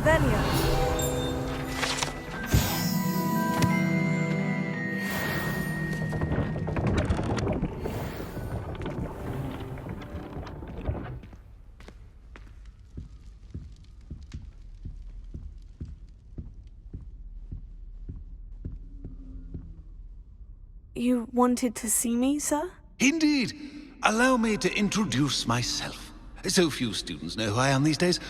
Revelio. You wanted to see me, sir? Indeed. Allow me to introduce myself. So few students know who I am these days.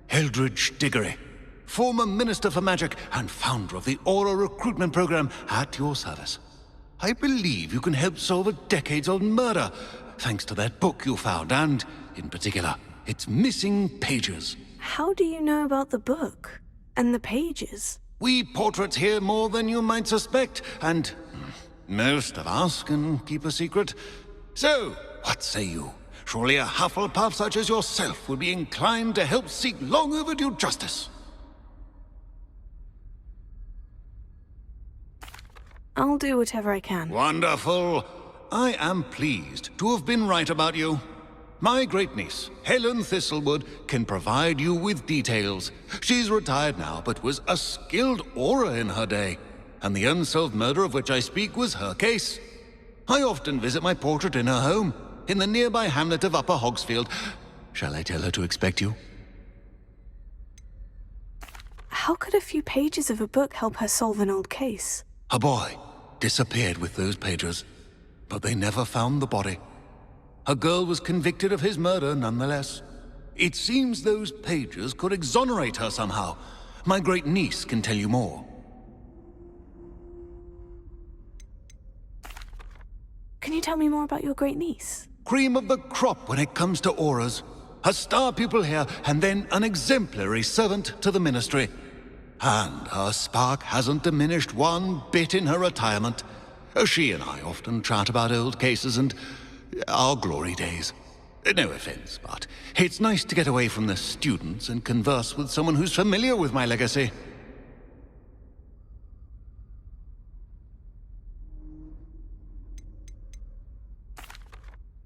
Eldridge Diggory, former Minister for Magic and founder of the Aura Recruitment Program, at your service. I believe you can help solve a decades-old murder, thanks to that book you found, and, in particular, its missing pages. How do you know about the book? And the pages? We portraits hear more than you might suspect, and most of us can keep a secret. So, what say you? Surely a Hufflepuff such as yourself would be inclined to help seek long overdue justice. I'll do whatever I can. Wonderful. I am pleased to have been right about you. My great-niece, Helen Thistlewood, can provide you with details. She's retired now, but was a skilled aura in her day. And the unsolved murder of which I speak was her case. I often visit my portrait in her home, in the nearby hamlet of Upper Hogsfield. Shall I tell her to expect you? How could a few pages of a book help her solve an old case? A boy disappeared with those pages, but they never found the body. A girl was convicted of his murder nonetheless. It seems those pages could exonerate her somehow. My great-niece can tell you more. Can you tell me more about your great-niece? Cream of the crop when it comes to auras. A star pupil here, and then an exemplary servant to the ministry. And her spark hasn't diminished one bit in her retirement. She and I often chat about old cases and our glory days. No offense, but it's nice to get away from the students and converse with someone who's familiar with my legacy.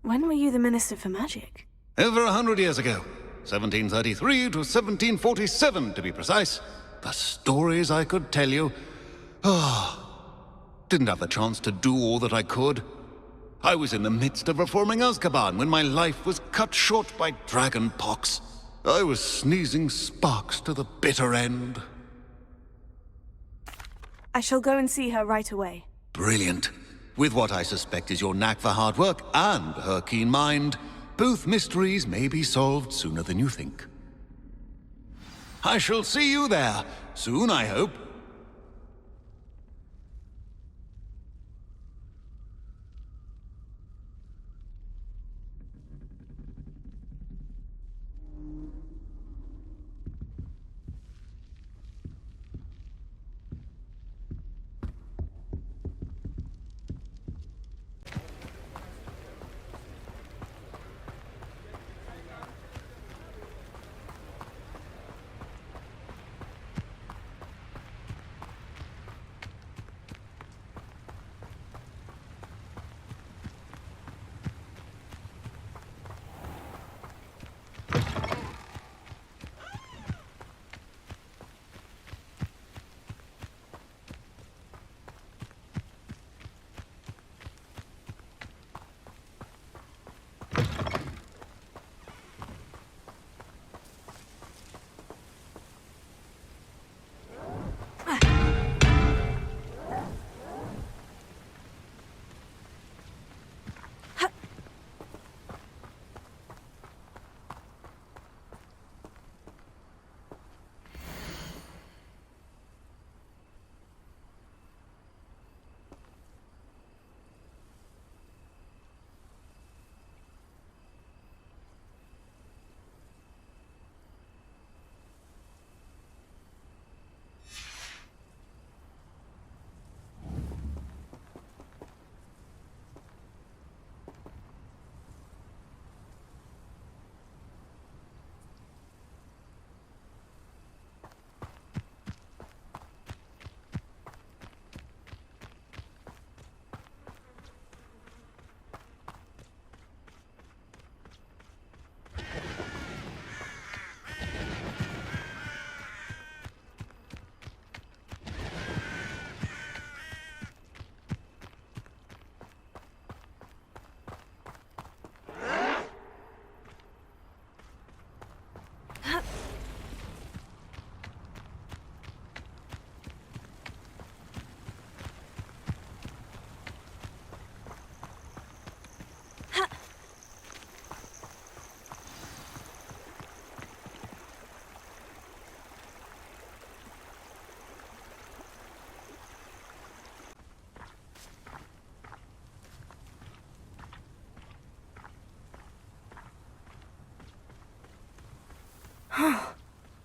When were you the Minister for Magic? Over 100 years ago. 1733 to 1747, to be precise. The stories I could tell you. Didn't have the chance to do all that I could. I was in the midst of reforming Azkaban when my life was cut short by dragon pox. I was sneezing sparks to the bitter end. I shall go and see her right away. Brilliant. With what I suspect is your knack for hard work and her keen mind, both mysteries may be solved sooner than you think. I shall see you there, soon I hope.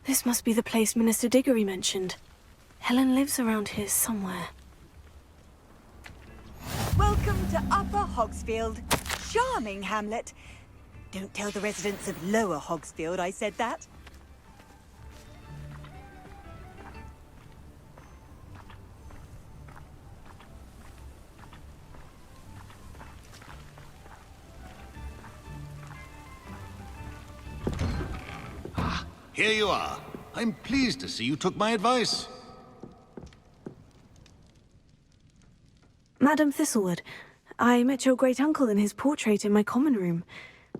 This must be the place Minister Diggory mentioned. Helen lives around here somewhere. Welcome to Upper Hogsfield. Charming hamlet. Don't tell the residents of Lower Hogsfield I said that. Here you are. I'm pleased to see you took my advice. Madam Thistlewood, I met your great-uncle in his portrait in my common room.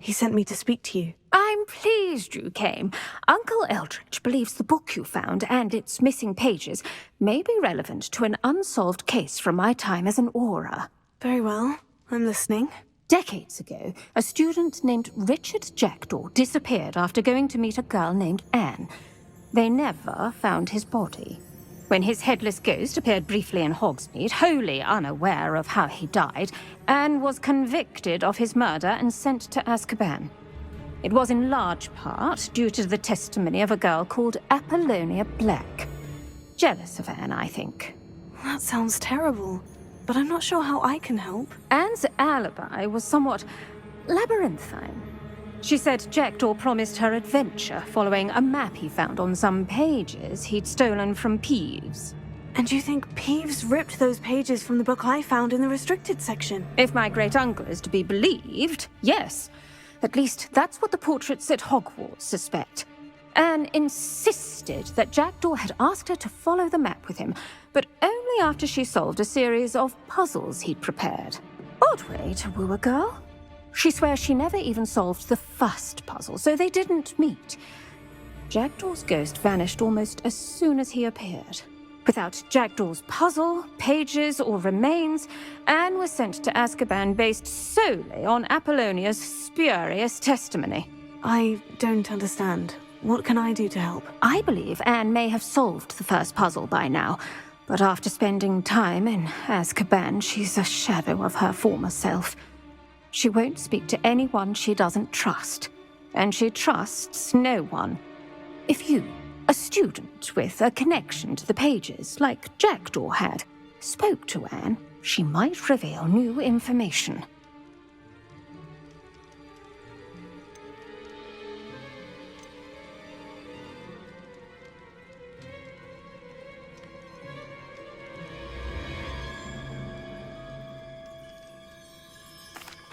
He sent me to speak to you. I'm pleased you came. Uncle Eldridge believes the book you found and its missing pages may be relevant to an unsolved case from my time as an aura. Very well. I'm listening. Decades ago, a student named Richard Jackdaw disappeared after going to meet a girl named Anne. They never found his body. When his headless ghost appeared briefly in Hogsmeade, wholly unaware of how he died, Anne was convicted of his murder and sent to Azkaban. It was in large part due to the testimony of a girl called Apollonia Black. Jealous of Anne, I think. That sounds terrible, but I'm not sure how I can help. Anne's alibi was somewhat labyrinthine. She said Jackdaw promised her adventure following a map he found on some pages he'd stolen from Peeves. And you think Peeves ripped those pages from the book I found in the restricted section? If my great-uncle is to be believed, yes. At least that's what the portraits at Hogwarts suspect. Anne insisted that Jackdaw had asked her to follow the map with him, but only after she solved a series of puzzles he'd prepared. Odd way to woo a girl. She swears she never even solved the first puzzle, so they didn't meet. Jackdaw's ghost vanished almost as soon as he appeared. Without Jackdaw's puzzle, pages, or remains, Anne was sent to Azkaban based solely on Apollonia's spurious testimony. I don't understand. What can I do to help? I believe Anne may have solved the first puzzle by now, but after spending time in Azkaban, she's a shadow of her former self. She won't speak to anyone she doesn't trust, and she trusts no one. If you, a student with a connection to the pages, like Jackdaw had, spoke to Anne, she might reveal new information.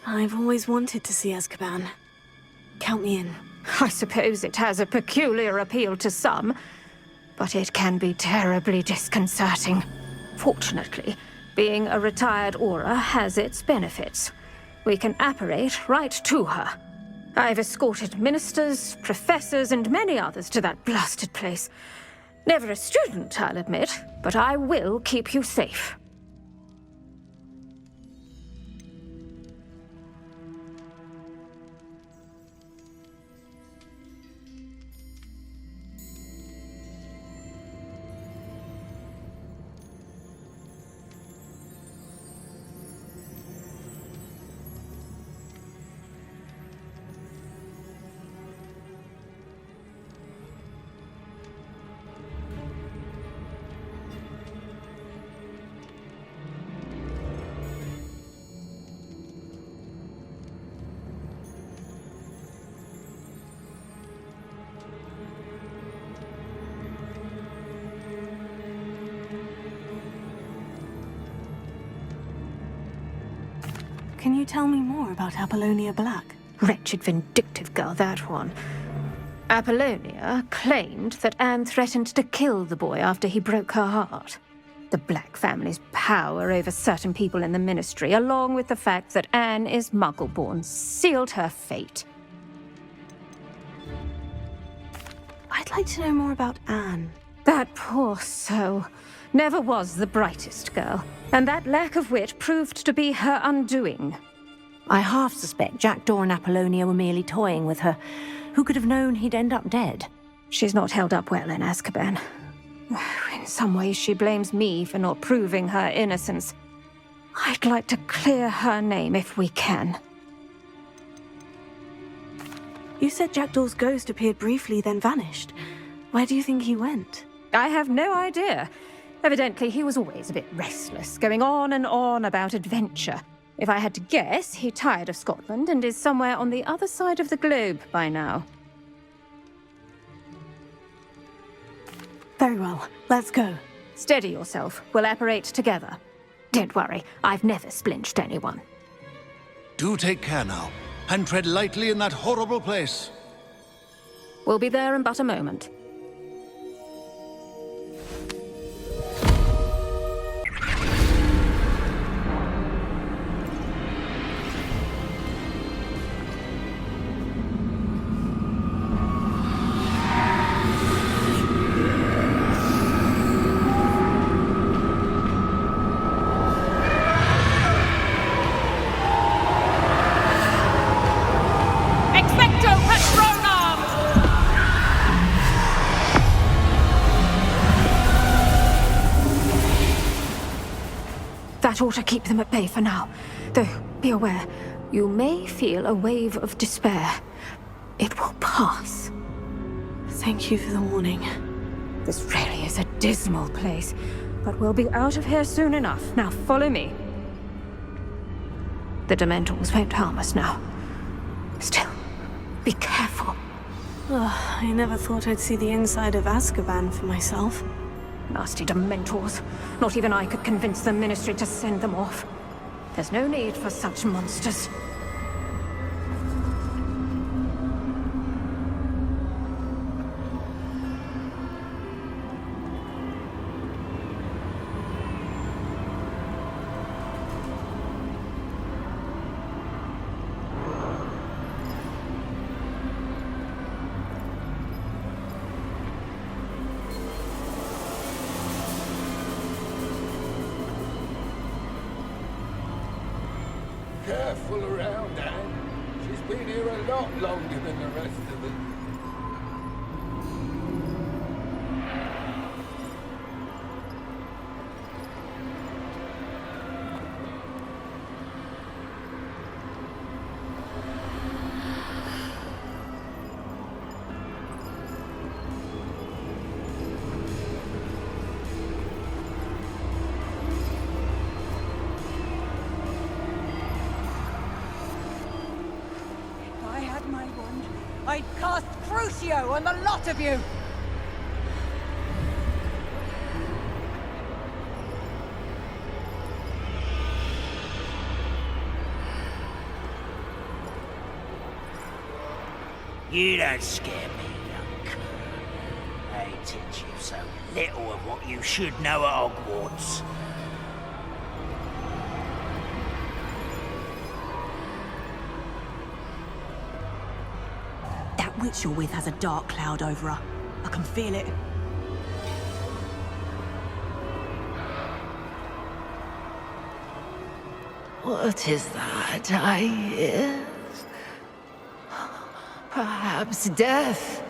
I've always wanted to see Azkaban. Count me in. I suppose it has a peculiar appeal to some, but it can be terribly disconcerting. Fortunately, being a retired aura has its benefits. We can apparate right to her. I've escorted ministers, professors, and many others to that blasted place. Never a student, I'll admit, but I will keep you safe. Can you tell me more about Apollonia Black? Wretched, vindictive girl, that one. Apollonia claimed that Anne threatened to kill the boy after he broke her heart. The Black family's power over certain people in the Ministry, along with the fact that Anne is Muggle-born, sealed her fate. I'd like to know more about Anne. That poor soul never was the brightest girl, and that lack of wit proved to be her undoing. I half suspect Jackdaw and Apollonia were merely toying with her. Who could have known he'd end up dead? She's not held up well in Azkaban. In some ways, she blames me for not proving her innocence. I'd like to clear her name if we can. You said Jackdaw's ghost appeared briefly, then vanished. Where do you think he went? I have no idea. Evidently, he was always a bit restless, going on and on about adventure. If I had to guess, he tired of Scotland and is somewhere on the other side of the globe by now. Very well, let's go. Steady yourself. We'll apparate together. Don't worry, I've never splinched anyone. Do take care now, and tread lightly in that horrible place. We'll be there in but a moment. That ought to keep them at bay for now. Though, be aware, you may feel a wave of despair. It will pass. Thank you for the warning. This really is a dismal place, but we'll be out of here soon enough. Now follow me. The Dementors won't harm us now. Still, be careful. Oh, I never thought I'd see the inside of Azkaban for myself. Nasty Dementors. Not even I could convince the Ministry to send them off. There's no need for such monsters. Careful around, Anne. She's been here a lot longer than the rest of them. I'd cast Crucio on the lot of you! You don't scare me, young cur. They teach you so little of what you should know at Hogwarts. That witch you're with has a dark cloud over her. I can feel it. What is that I hear? Perhaps death,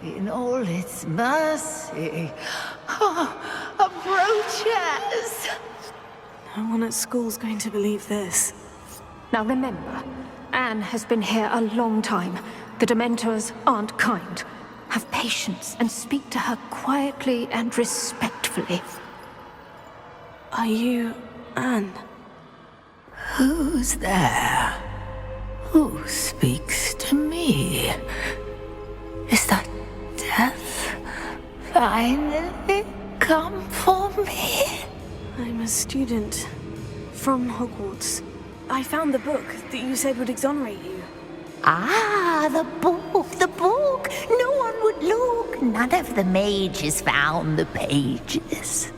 in all its mercy, approaches. No one at school's going to believe this. Now remember, Anne has been here a long time. The Dementors aren't kind. Have patience and speak to her quietly and respectfully. Are you Anne? Who's there? Who speaks to me? Is that death finally come for me? I'm a student from Hogwarts. I found the book that you said would exonerate you. Ah, the book, the book! No one would look. None of the mages found the pages.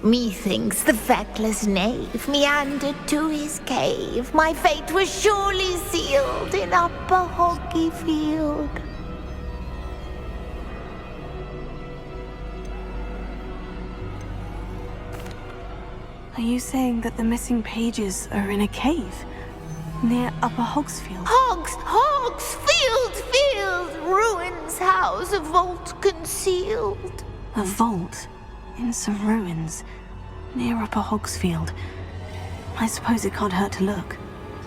Methinks the feckless knave meandered to his cave. My fate was surely sealed in Upper Hoggyfield. Are you saying that the missing pages are in a cave? Near Upper Hogsfield? Hogsfield! Ruins house, a vault concealed. A vault? In some ruins? Near Upper Hogsfield? I suppose it can't hurt to look.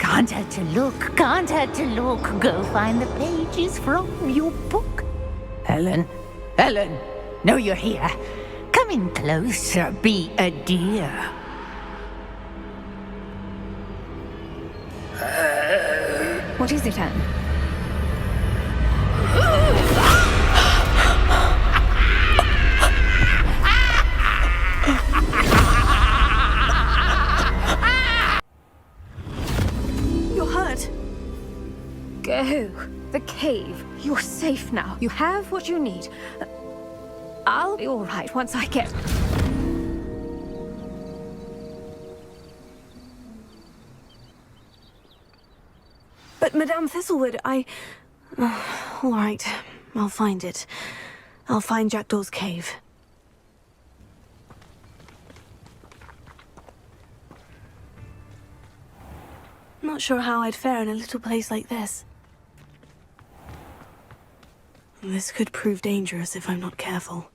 Can't hurt to look, can't hurt to look. Go find the pages from your book. Helen, Helen, no, you're here. Come in closer, be a dear. What is it, Anne? You're hurt. Go. The cave. You're safe now. You have what you need. I'll be all right once I get... But Madame Thistlewood, all right, I'll find it. I'll find Jackdaw's cave. Not sure how I'd fare in a little place like this. This could prove dangerous if I'm not careful.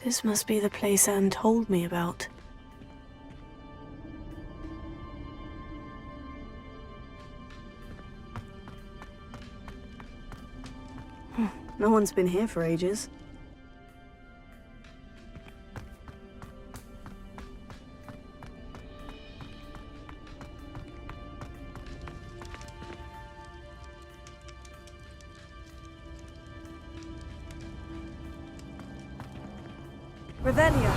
This must be the place Anne told me about. No one's been here for ages. Revelio.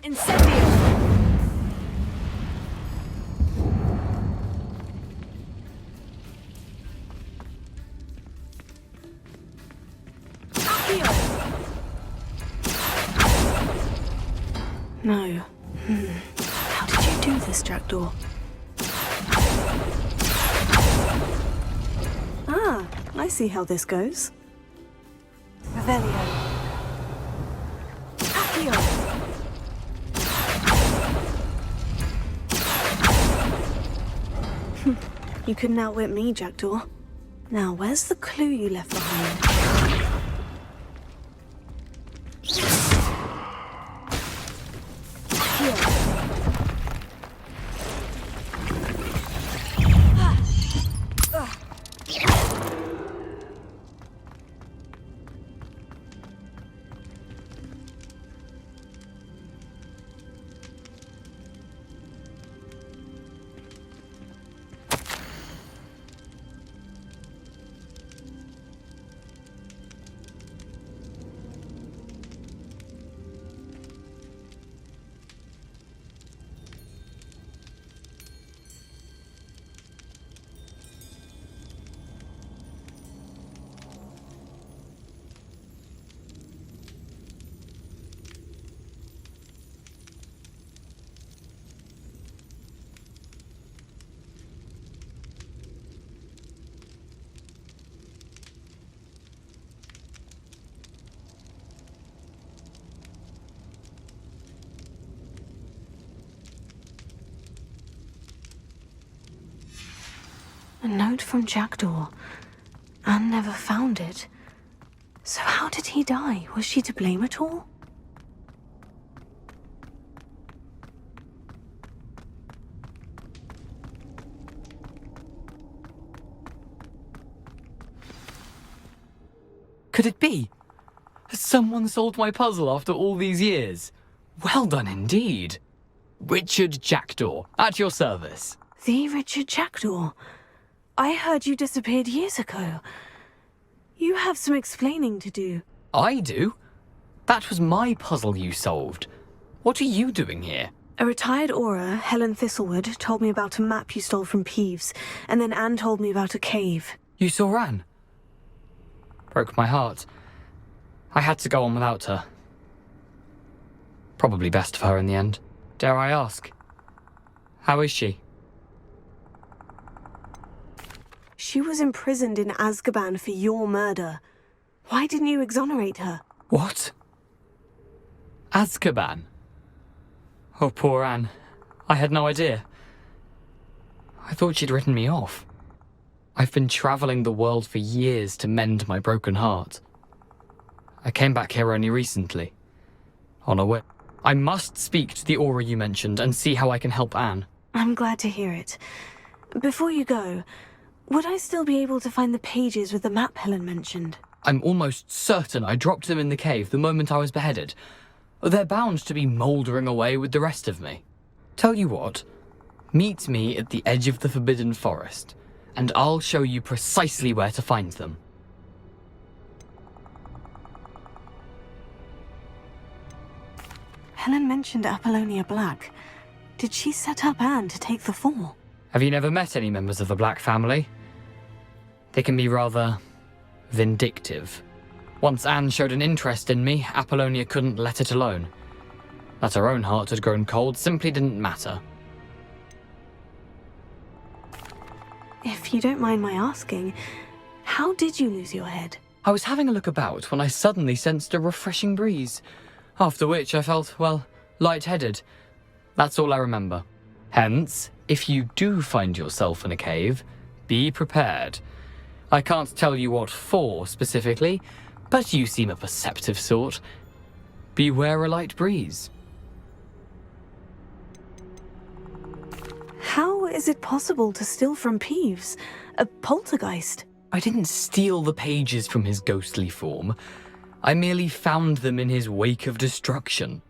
Incendio. No. How did you do this, Jackdaw? Ah, I see how this goes. Revelio. Accio. You couldn't outwit me, Jackdaw. Now, where's the clue you left behind? A note from Jackdaw. Anne never found it. So how did he die? Was she to blame at all? Could it be? Has someone solved my puzzle after all these years? Well done indeed. Richard Jackdaw, at your service. The Richard Jackdaw. I heard you disappeared years ago. You have some explaining to do. I do? That was my puzzle you solved. What are you doing here? A retired aura, Helen Thistlewood, told me about a map you stole from Peeves, and then Anne told me about a cave. You saw Anne? Broke my heart. I had to go on without her. Probably best for her in the end. Dare I ask? How is she? She was imprisoned in Azkaban for your murder. Why didn't you exonerate her? What? Azkaban? Oh, poor Anne. I had no idea. I thought she'd written me off. I've been travelling the world for years to mend my broken heart. I came back here only recently. On a whim. I must speak to the aura you mentioned and see how I can help Anne. I'm glad to hear it. Before you go, would I still be able to find the pages with the map Helen mentioned? I'm almost certain I dropped them in the cave the moment I was beheaded. They're bound to be mouldering away with the rest of me. Tell you what, meet me at the edge of the Forbidden Forest, and I'll show you precisely where to find them. Helen mentioned Apollonia Black. Did she set up Anne to take the fall? Have you never met any members of the Black family? They can be rather vindictive. Once Anne showed an interest in me, Apollonia couldn't let it alone. That her own heart had grown cold simply didn't matter. If you don't mind my asking, how did you lose your head? I was having a look about when I suddenly sensed a refreshing breeze, after which I felt, well, lightheaded. That's all I remember. Hence, if you do find yourself in a cave, be prepared. I can't tell you what for specifically, but you seem a perceptive sort. Beware a light breeze. How is it possible to steal from Peeves? A poltergeist? I didn't steal the pages from his ghostly form. I merely found them in his wake of destruction.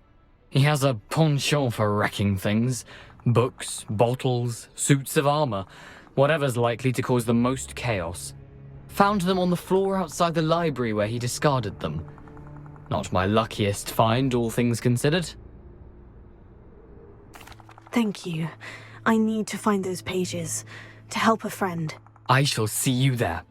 He has a penchant for wrecking things. Books, bottles, suits of armor, whatever's likely to cause the most chaos. Found them on the floor outside the library where he discarded them. Not my luckiest find, all things considered. Thank you. I need to find those pages. To help a friend. I shall see you there.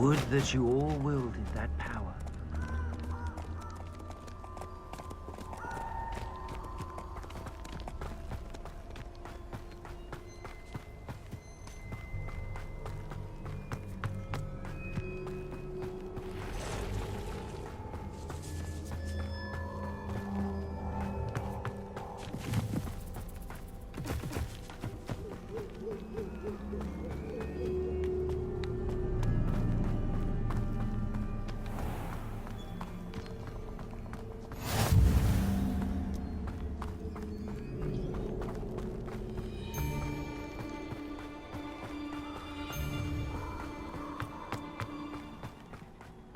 Would that you all wielded that power.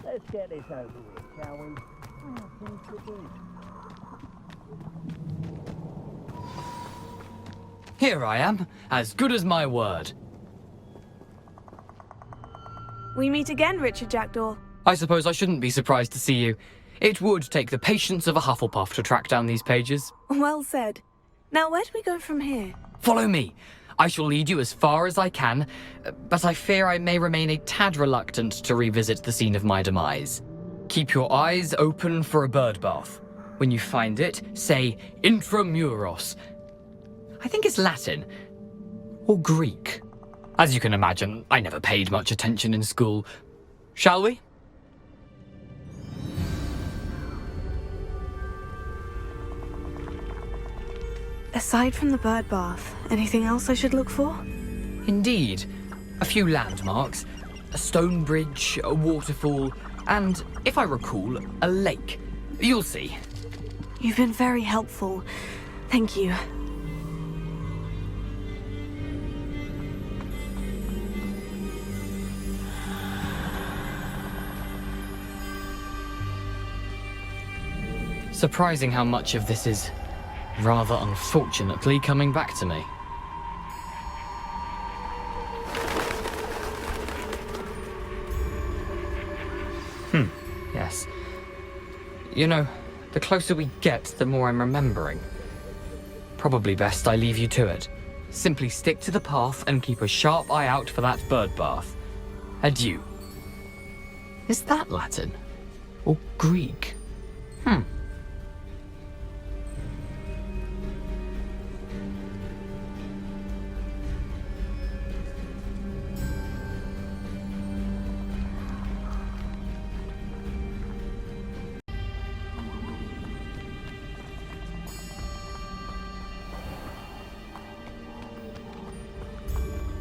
Let's get this over with, shall we? Things to do. Here I am, as good as my word. We meet again, Richard Jackdaw. I suppose I shouldn't be surprised to see you. It would take the patience of a Hufflepuff to track down these pages. Well said. Now, where do we go from here? Follow me. I shall lead you as far as I can, but I fear I may remain a tad reluctant to revisit the scene of my demise. Keep your eyes open for a bird bath. When you find it, say intramuros. I think it's Latin. Or Greek. As you can imagine, I never paid much attention in school. Shall we? Aside from the bird bath, anything else I should look for? Indeed. A few landmarks, a stone bridge, a waterfall, and, if I recall, a lake. You'll see. You've been very helpful. Thank you. Surprising how much of this is, rather unfortunately, coming back to me. Yes. You know, the closer we get, the more I'm remembering. Probably best I leave you to it. Simply stick to the path and keep a sharp eye out for that bird bath. Adieu. Is that Latin? Or Greek?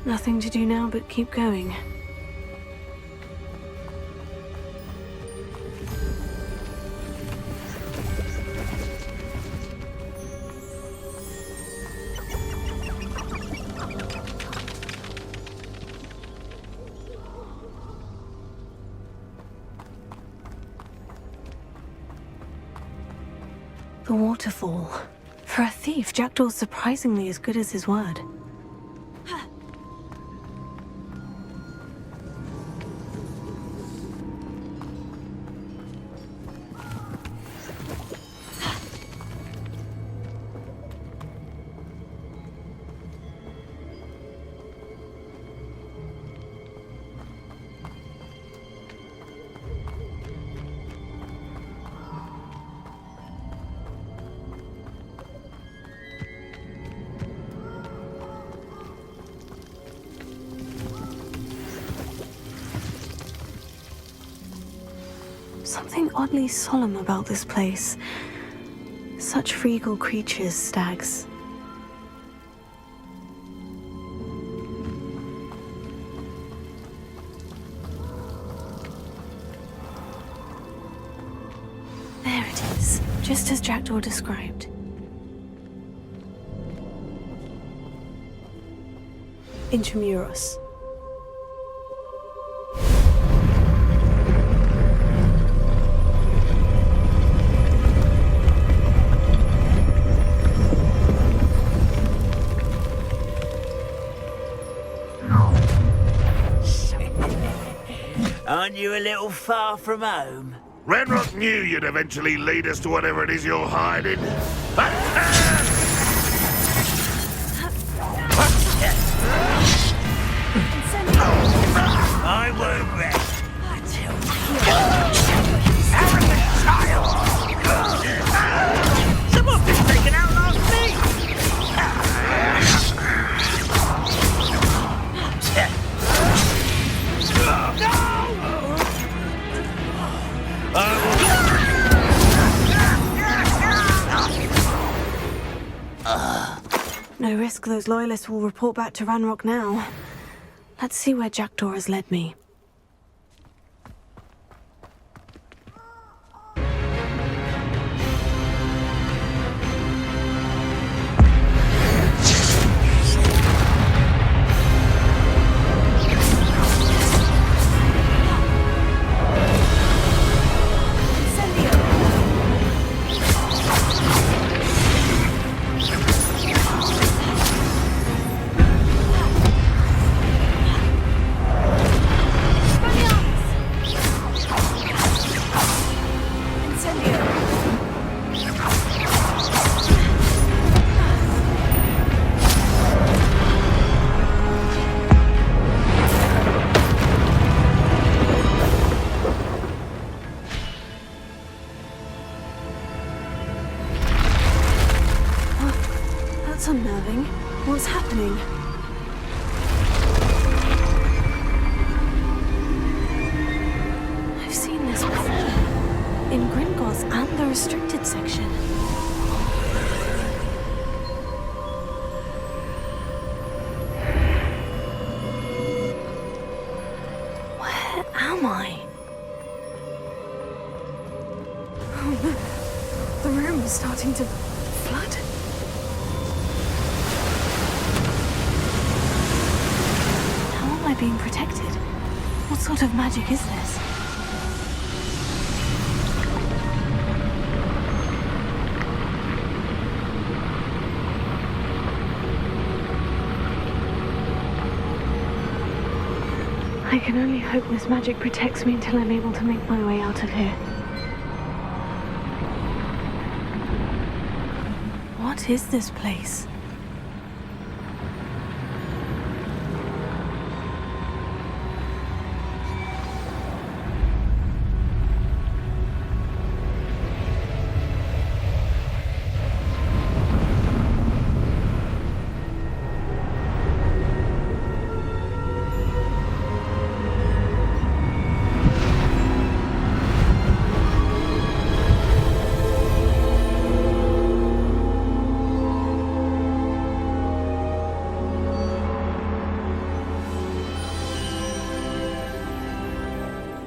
Nothing to do now but keep going. The waterfall. For a thief, Jackdaw's surprisingly as good as his word. Something oddly solemn about this place. Such regal creatures, stags. There it is, just as Jackdaw described. Intramuros. Aren't you a little far from home? Renrock knew you'd eventually lead us to whatever it is you're hiding. I won't rest No risk those loyalists will report back to Ranrock now. Let's see where Jackdaw has led me. That's unnerving. What's happening? I've seen this before. In Gringotts and the restricted section. Where am I? Oh, the room is starting to flood. Being protected? What sort of magic is this? I can only hope this magic protects me until I'm able to make my way out of here. What is this place?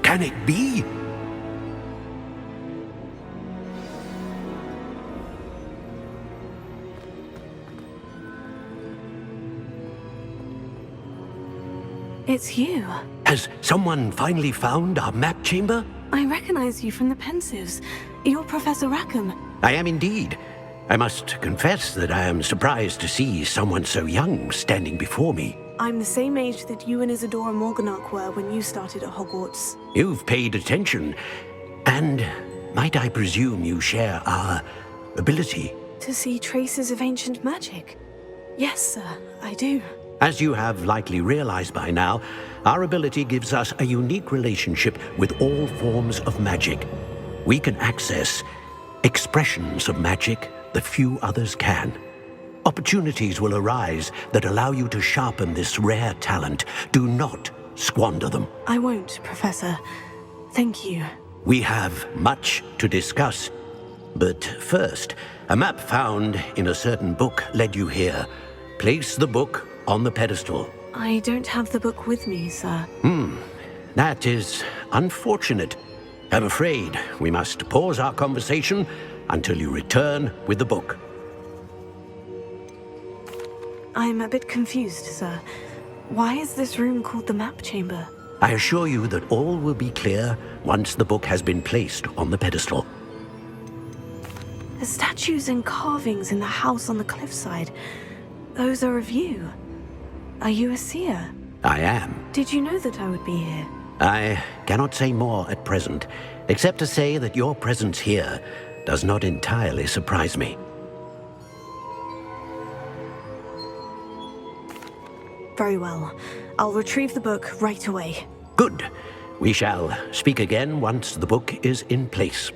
Can it be? It's you. Has someone finally found our map chamber? I recognize you from the Pensives. You're Professor Rackham. I am indeed. I must confess that I am surprised to see someone so young standing before me. I'm the same age that you and Isadora Morganach were when you started at Hogwarts. You've paid attention. And might I presume you share our ability? To see traces of ancient magic? Yes, sir, I do. As you have likely realized by now, our ability gives us a unique relationship with all forms of magic. We can access expressions of magic that few others can. Opportunities will arise that allow you to sharpen this rare talent. Do not squander them. I won't, Professor. Thank you. We have much to discuss. But first, a map found in a certain book led you here. Place the book on the pedestal. I don't have the book with me, sir. That is unfortunate. I'm afraid we must pause our conversation until you return with the book. I'm a bit confused, sir. Why is this room called the map chamber? I assure you that all will be clear once the book has been placed on the pedestal. The statues and carvings in the house on the cliffside, those are of you. Are you a seer? I am. Did you know that I would be here? I cannot say more at present, except to say that your presence here does not entirely surprise me. Very well. I'll retrieve the book right away. Good. We shall speak again once the book is in place.